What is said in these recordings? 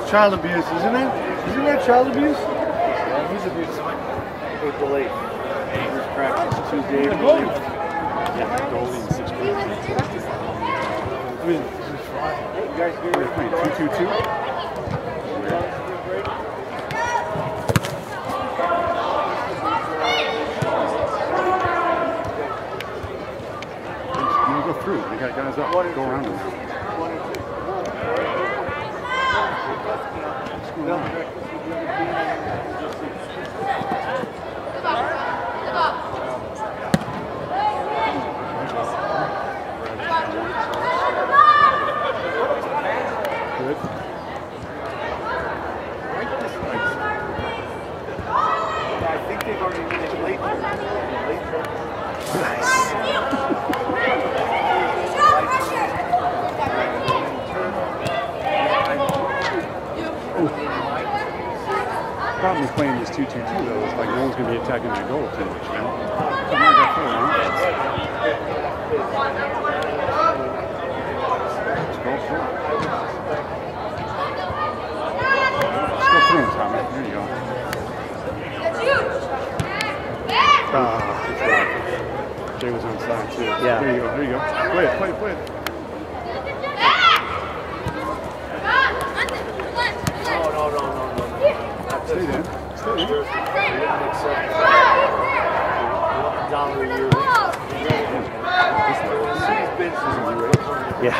child abuse, isn't it? Isn't that child abuse? Yeah, he's abused. With delayed. First practice Tuesday. The goalie. Yeah, goalie in 6th grade. I mean, Hey, you guys get ready to go? 2-2-2. Go through. They got guys up. Go around them. Good. I think they've already made it late. Nice. The problem with playing this 2-2-2 though is like no one's going to be attacking that goal too much, you know? Let's go through him, Tommy. There you go. Jay was on side too. Yeah. There you go. There you go. Play it. Play it. Play it. No. Stay there. Stay there. Yeah.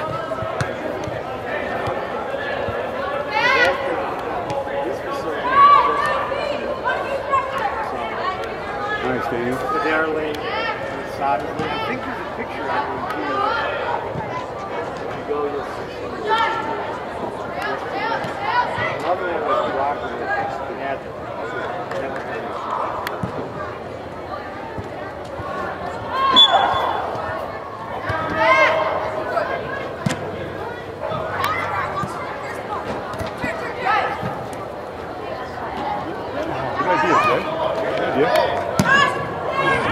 Nice, Daniel. They are laying on the side. I think there's a picture of it here. If you go, you'll see another one was rock with it. It had Good idea, Jay. Good idea.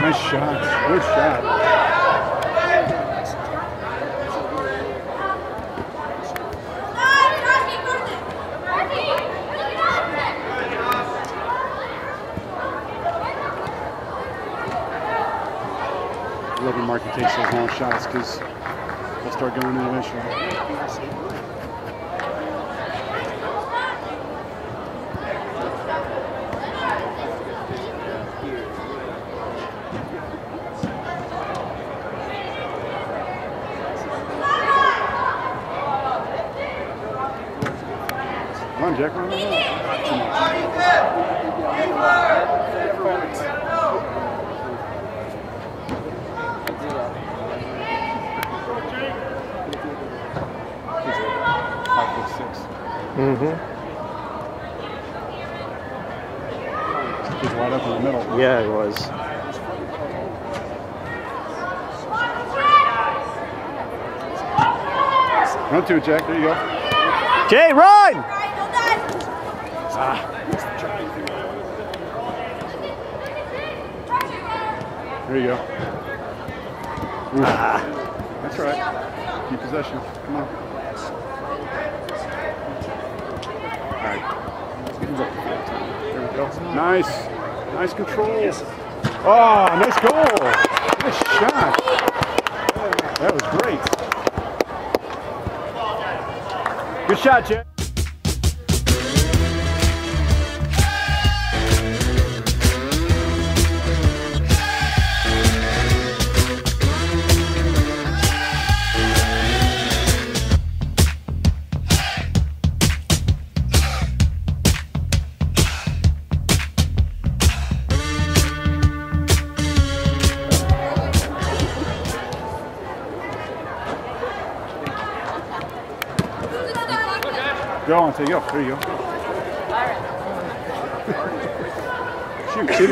Nice shot. Good shot. I love when Marky takes those long shots because they'll start going in eventually. Come on, Jack, run it up. Mm-hmm. He's wide up in the middle. Yeah, it was. Run to it, Jack. There you go. Jay, run! There you go. That's right. Keep possession. Come on. All right. There we go. Nice. Nice control. Oh, nice goal. Nice shot. That was great. Good shot, Jack. Go on, there you go. There you go.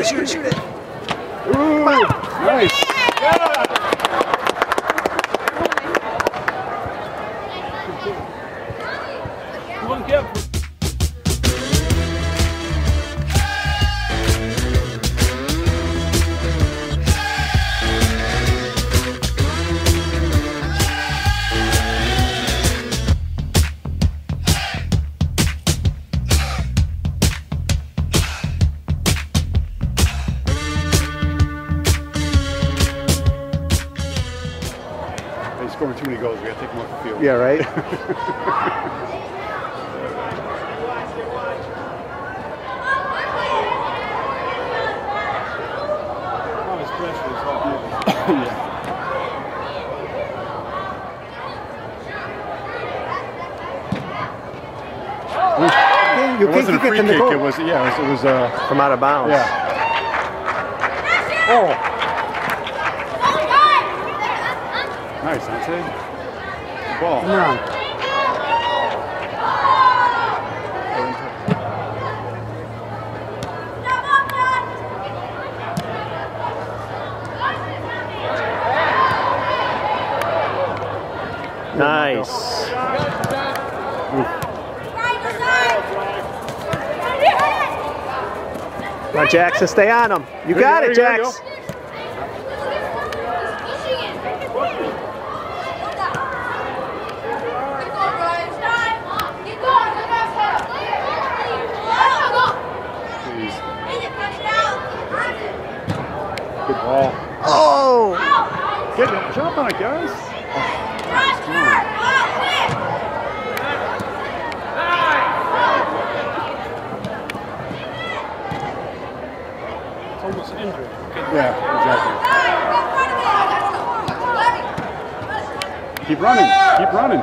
Shoot it. Ooh, nice. Come on, Kev. scoring too many goals. We got to take them off the field. Yeah, right? It wasn't a free kick. It was, yeah, it was from out of bounds. Yeah. Oh. Nice, I'd say. Ball. Come on. Nice. Come on, Jackson, stay on him. You got it, Jax. Good ball. Oh! Get it. Jump on it, guys. Oh, nice. Come on. Almost injured. Yeah, exactly. Keep running. Keep running.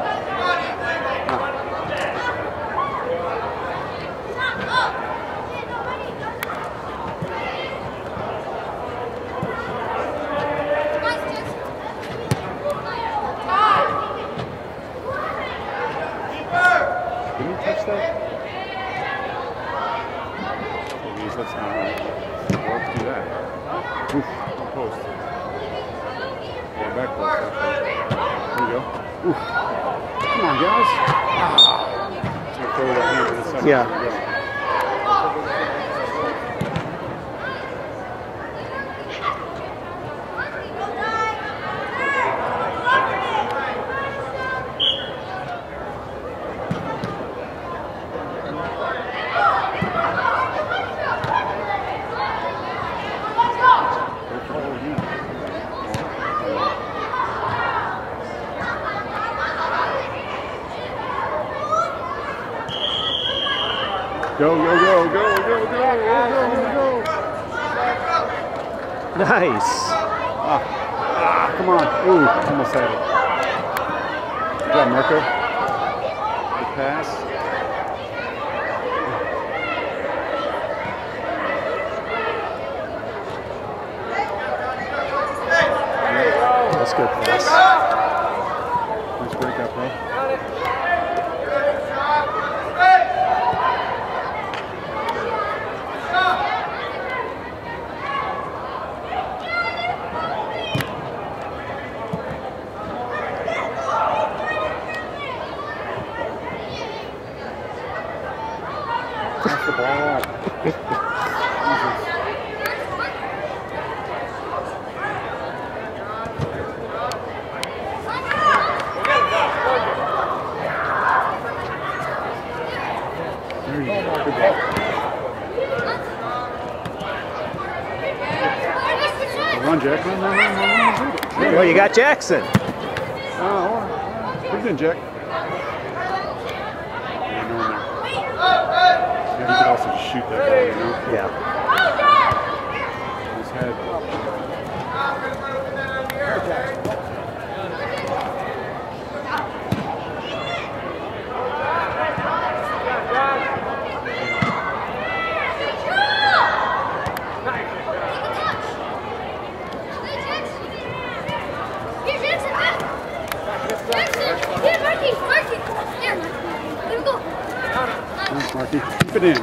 Didn't he touch that? Please, that's not right. Let's do that. Oof, post. Yeah, back post. There you go. Oof. Come on, guys. Ah. Just gonna throw that hand to the center. Yeah. Go, go, go, go, go, go, go, go. Nice. Ah, come on. Ooh, almost had it. Good job, Marco. Good pass. That's good pass. Nice breakout, bro. That's the ball. There you go. Good ball. Run, Jack. Run, run, run, run, run. Well, you got Jackson. Pretty good, Jack. Yeah, he could also just shoot that ball, you know? Yeah. His head. Nice, Marky. Keep it in.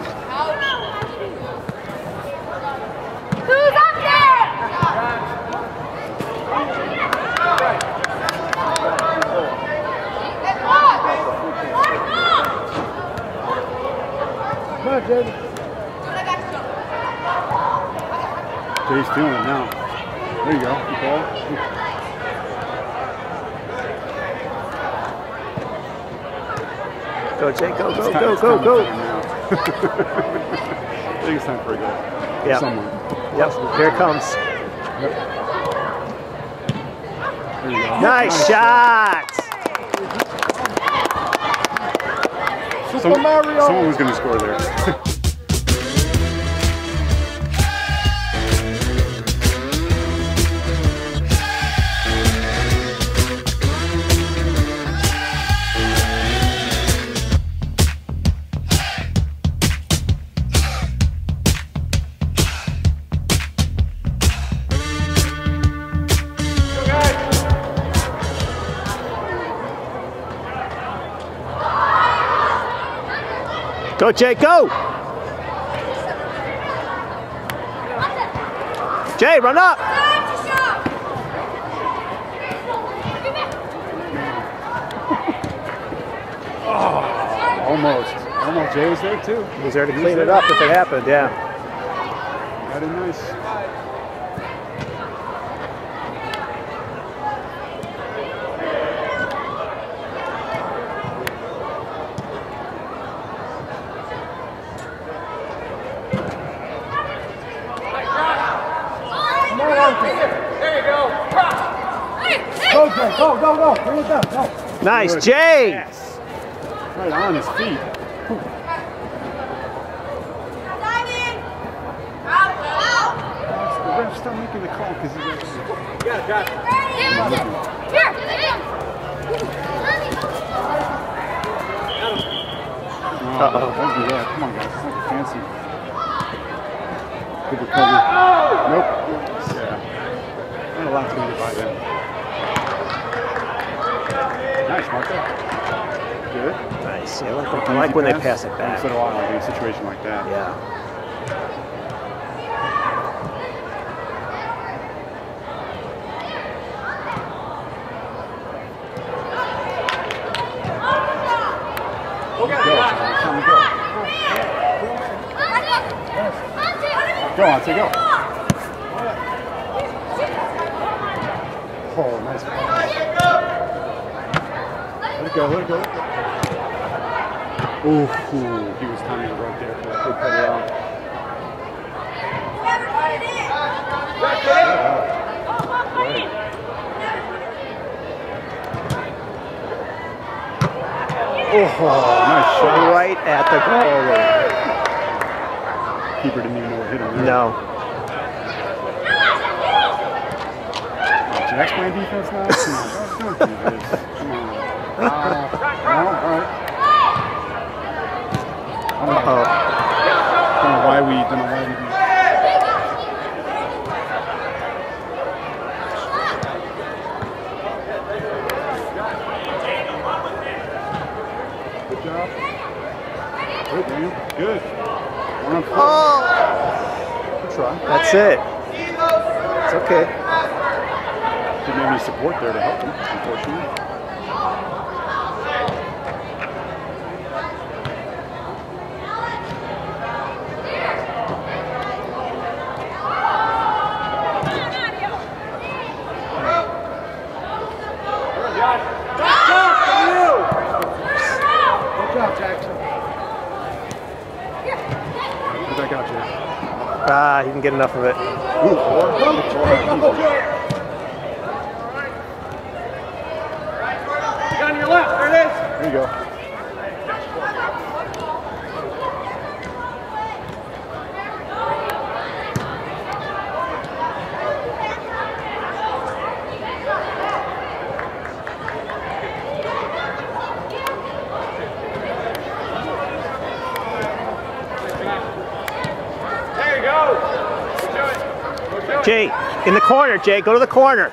Who's up there? Come on, Jayden. Jay's feeling it now. There you go. Good ball. Go, Jay. Go, go, It's go, time go, go. I think it's time for a goal. Yeah. Someone. Yep. Here it comes. Yep. There you go. Nice shot. Super Mario. Someone was going to score there. Go, Jay, go! Jay, run up! Almost. Almost. Jay was there too. He was there to clean it up if it happened, yeah. That is nice. There you go. Go, Jay. Go. Bring it down. Go. Nice, Jay! Yes. Right on his feet. The ref's still making the call because he's actually... Yeah, got Don't do that. Come on, guys. It's like a fancy. Good recovery. Nope. Yeah. Not a lot to do by them. Nice, Marco. Good. Nice. Yeah, I like when they pass it back. So do I, in a situation like that. Yeah. Go on, say go. Oh, nice. Let it go. Ooh, he was timing it right there for that big cut out. Oh, nice shot. Right at the goal. Keeper didn't even know what hit him there. No. Jack's playing defense now? Come on, don't do this. Come on. No, all right. I don't know why we do. Good job. Good, man. Good. One on four. Oh! Good try. That's it. It's okay. Didn't have any support there to help him, unfortunately. Good job, Jackson. Where'd that go, Jay? Ah, he didn't get enough of it. on your left. There it is. There you go. There you go. Jay, in the corner, Jay. Go to the corner.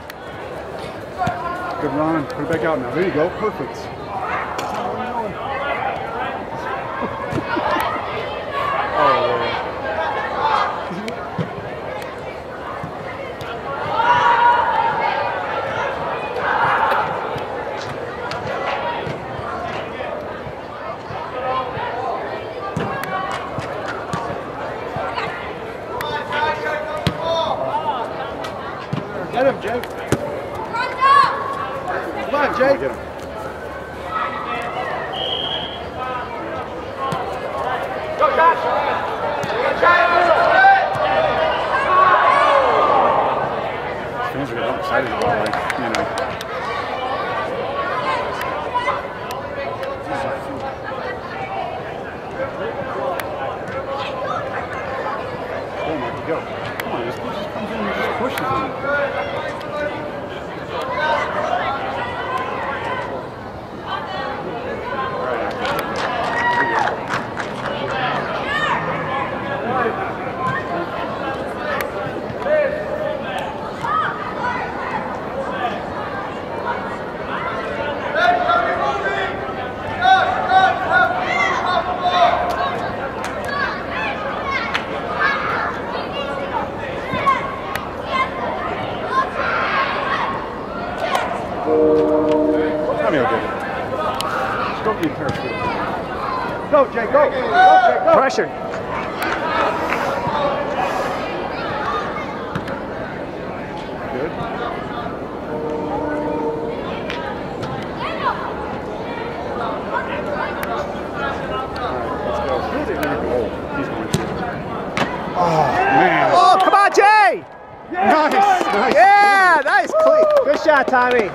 Good run. Put it back out now. There you go. Perfect. Get him, Jay. Come on, Jay. Get him. Go, Josh. Fans are getting excited about, like, you know, bushes in it. Go, Jay, go. Go, Jay, go. Pressure. Good. Let's go. He's going to. Oh, man. Oh, come on, Jay! Nice. Nice. Yeah, nice. Clean. Good shot, Tommy.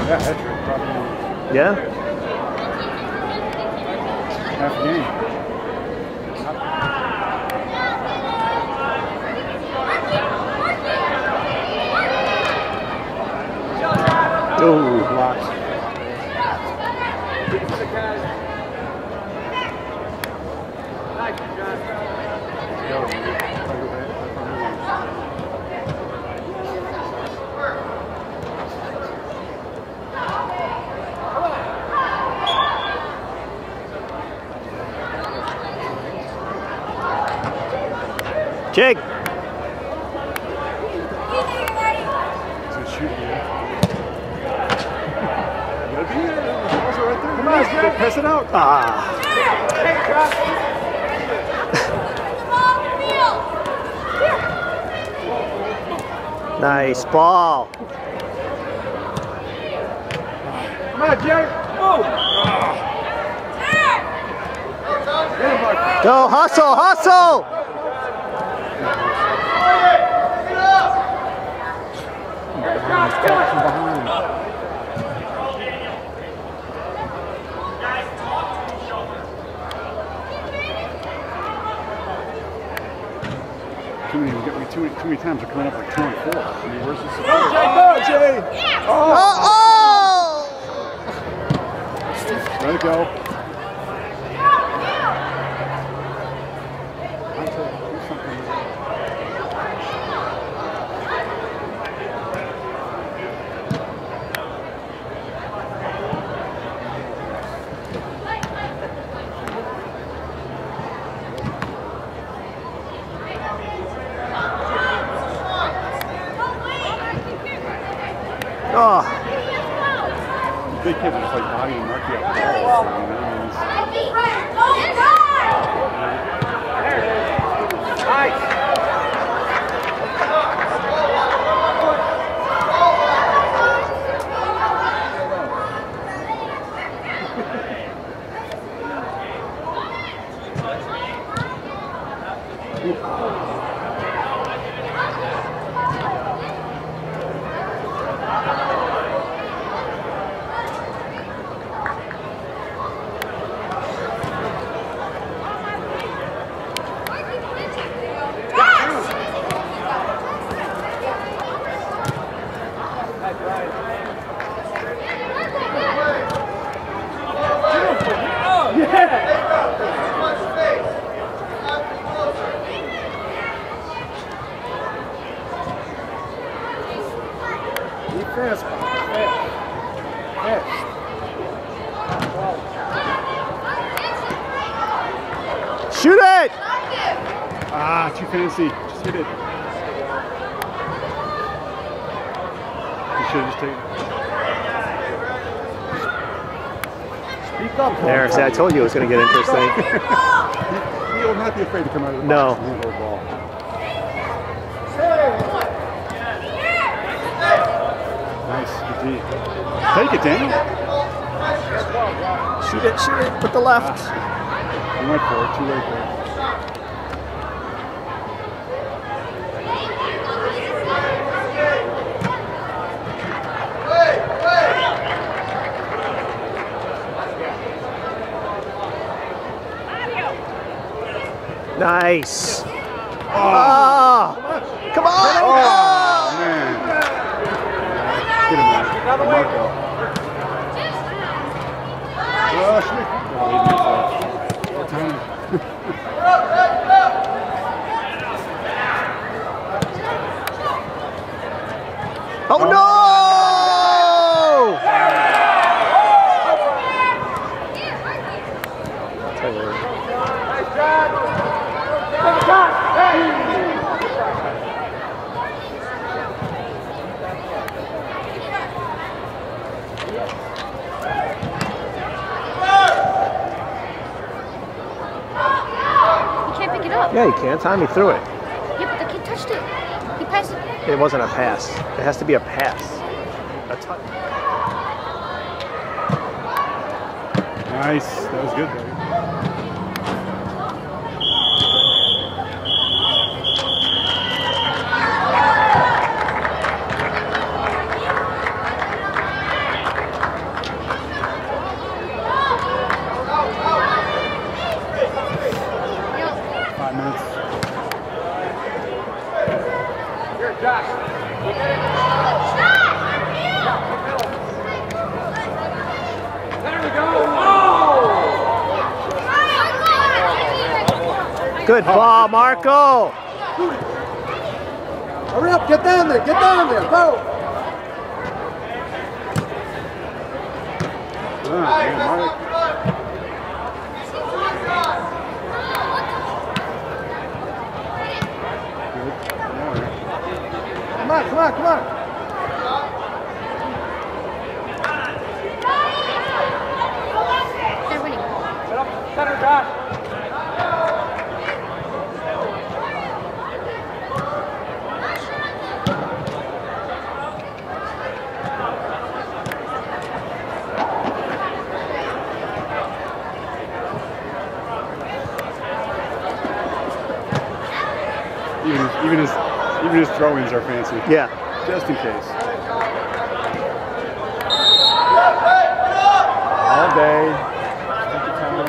Yeah, that's right. Probably Yeah? half a game. Ooh. Blocks. Jake. So shoot, man. You gotta be there. The balls are right there. Come on, Jake. Pass it out. Ah. Nice ball. Come on, Jay. Move. Go, hustle, hustle. Too many times they're coming up like 2 and 4. I mean, where's this? Go, Jay. Oh! Let it go. Oh. Big kid just like body and mark you up. Shoot it! Ah, too fancy. Just hit it. You should have just taken it. Speak up. There, see, I told you it was going to get interesting. He'll not be afraid to come out of the box No. and handle the ball. Easy. Take it, Daniel. Shoot it, with the left. You went for it, too late there. Nice. Oh, come on. Oh, man. Get him, man. Marco. Oh no! Yeah, you can. Tommy threw it. Yeah, but the kid touched it. He passed it. It wasn't a pass. It has to be a pass. A touch. Nice. That was good, buddy. Good ball, Marco. Hurry up, get down there, go. Come on. They're winning. Center, Josh. Even his throw-ins are fancy. Yeah. Just in case. All day. Take your time.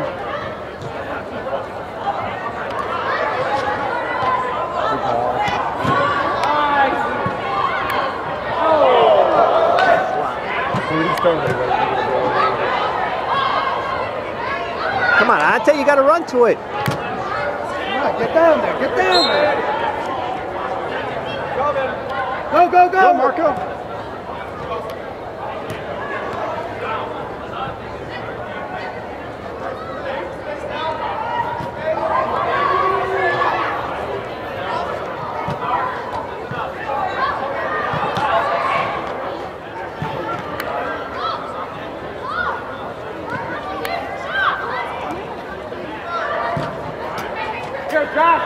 Good ball. Come on, Ante, you got to run to it. Come on, get down there. Go, Go, Marco. Here, Josh.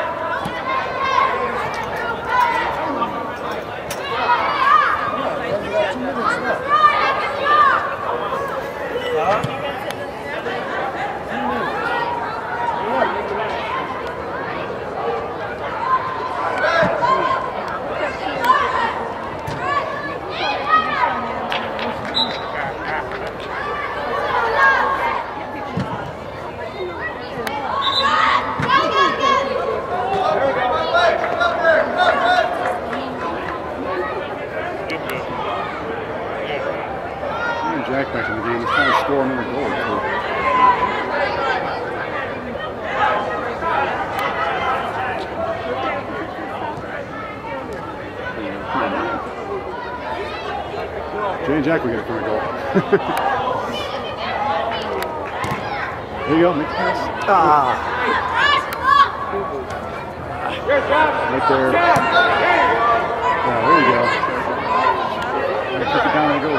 Jack back in the game. He's trying to score another goal. Jay and Jack will get it for a goal. There you go. Make the pass. Right there. There you go. Kick it down and go.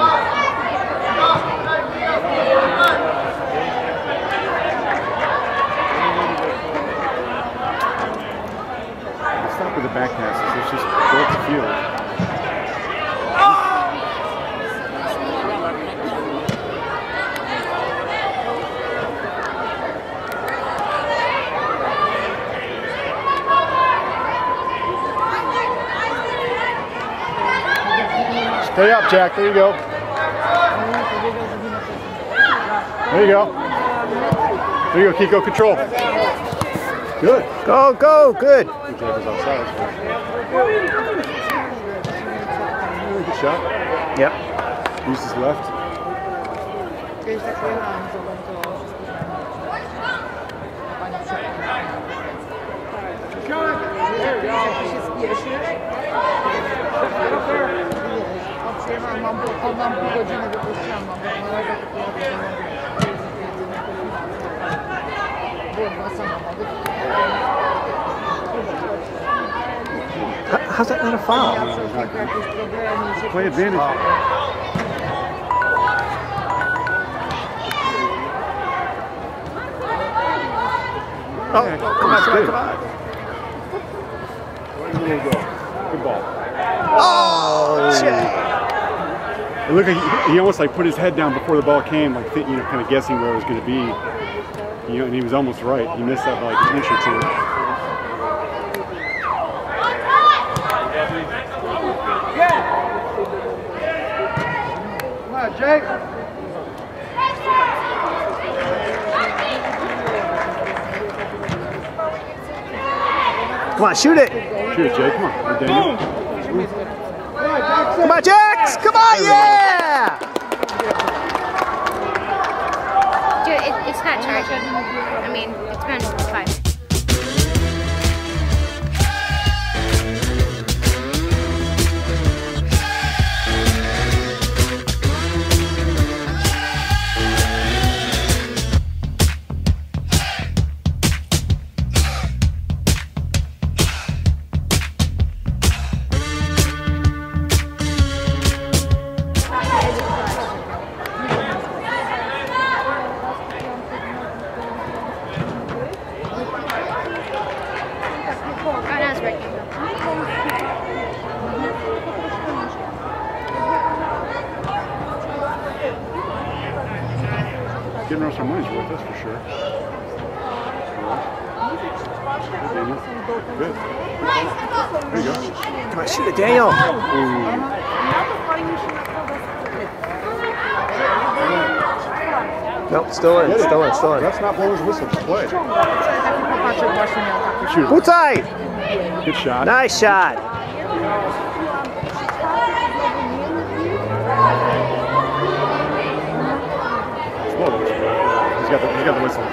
Stop with the back passes. Let's just go up the field. Stay up, Jack. There you go. There you go. There you go, Kiko. Control. Good. Go, go, good. Jack was outside. Good shot. Yep. Use his left. How's that not a foul? Play advantage. Oh, come on, good. come on. Good ball. Oh, shit. It looked like he almost like put his head down before the ball came, like you know, kind of guessing where it was going to be. You know, and he was almost right. He missed that by like an inch or two. Come on, Jake. Come on, shoot it. Shoot it, Jake. Come on. Daniel. Come on, Jax. Come on, yeah. Dude, it's not charging. I mean, it's been 5. Getting us our money's worth, that's for sure. Good. There you go. Come on, shoot it, Daniel. Nope, still in, still in, still in. That's not blowing his whistle, just play. Shoot it. Butai. Good shot. Nice shot. He's got the whistle.